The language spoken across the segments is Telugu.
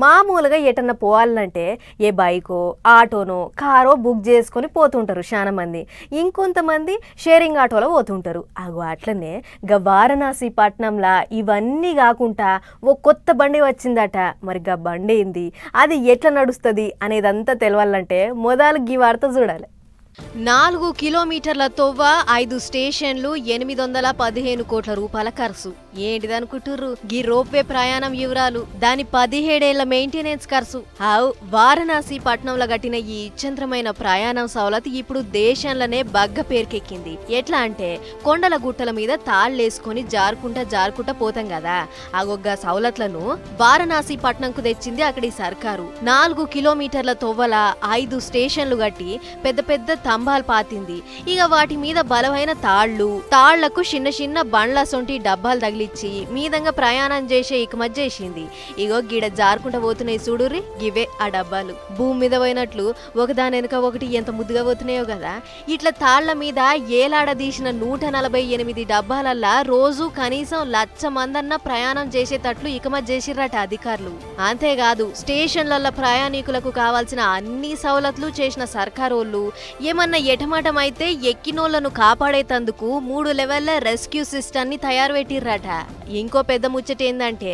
మామూలుగా ఎటన్నా పోవాలంటే ఏ బైకో ఆటోనో కారో బుక్ చేసుకొని పోతుంటారు చాలా మంది. ఇంకొంతమంది షేరింగ్ ఆటోలో పోతుంటారు. అగో అట్లనే వారణాసి పట్నంలా ఇవన్నీ కాకుండా ఓ కొత్త బండి వచ్చిందట. మరి గా బండి ఏంది, అది ఎట్లా నడుస్తుంది అనేదంతా తెలవాలంటే మొదలు గీ వార్త చూడాలి. 4 కిలోమీటర్ల తొవ్వ, 5 స్టేషన్లు, 815 కోట్ల రూపాయల ఖర్చు. ఏంటిదనుకుంటుర్రు? గీ రోప్వే ప్రయాణం వివరాలు, దాని 17 ఏళ్ల మెయింటెనెన్స్ ఖర్చు. వారణాసి పట్నంలో కట్టిన ఈ ఇచ్చంద్రమైన ప్రయాణం సౌలత్ ఇప్పుడు దేశంలోనే బగ్గ పేరుకెక్కింది. ఎట్లా అంటే కొండల గుట్టల మీద తాళ్లేసుకొని జారుకుంటా పోతాం కదా, అగొగ్గ సౌలత్లను వారణాసి పట్నంకు తెచ్చింది అక్కడి సర్కారు. 4 కిలోమీటర్ల తొవ్వల 5 స్టేషన్లు కట్టి పెద్ద పెద్ద స్తంభాలు పాతింది. ఇక వాటి మీద బలమైన తాళ్లకు చిన్న చిన్న బండ్ల సొంటి డబ్బాలు తగిలిచ్చి మీదంగా ప్రయాణం చేసే ఇకమత్ చేసింది. ఇగో గిడ జారుకుంటా పోతున్నాయి చూడుర్రి, గివే ఆ డబ్బాలు. భూమి మీద పోయినట్లు ఒకదాని వెనుక ఒకటి ఎంత ముద్దుగా పోతున్నాయో కదా. ఇట్లా తాళ్ల మీద ఏలాడదీసిన 148 డబ్బాలల్లా రోజు కనీసం 1,00,000 మందన్న ప్రయాణం చేసేటట్లు ఇకమత్ చేసిర్రట అధికారులు. అంతేకాదు స్టేషన్ల ప్రయాణికులకు కావాల్సిన అన్ని సౌలతులు చేసిన సర్కారోళ్ళు ఏమన్నా ఎటమాటం అయితే ఎక్కినోళ్లను కాపాడేతందుకు 3 లెవెల్ల రెస్క్యూ సిస్టమ్ ని తయారు పెట్టిర్రట. ఇంకో పెద్ద ముచ్చట ఏందంటే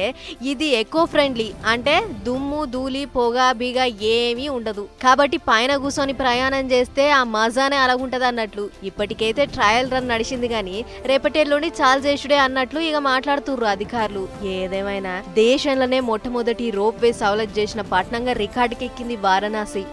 ఇది ఎకో ఫ్రెండ్లీ, అంటే దుమ్ము ధూళి పొగ బీగ ఏమీ ఉండదు. కాబట్టి పైన కూర్చొని ప్రయాణం చేస్తే ఆ మజానే అలాగుంటది అన్నట్లు. ఇప్పటికైతే ట్రయల్ రన్ నడిచింది గాని రేపటేళ్ళుండి చాలు చేసుడే అన్నట్లు ఇక మాట్లాడుతుర్రు అధికారులు. ఏదేమైనా దేశంలోనే మొట్టమొదటి రోప్ వే సౌలత్ చేసిన పట్నంగా రికార్డుకెక్కింది వారణాసి.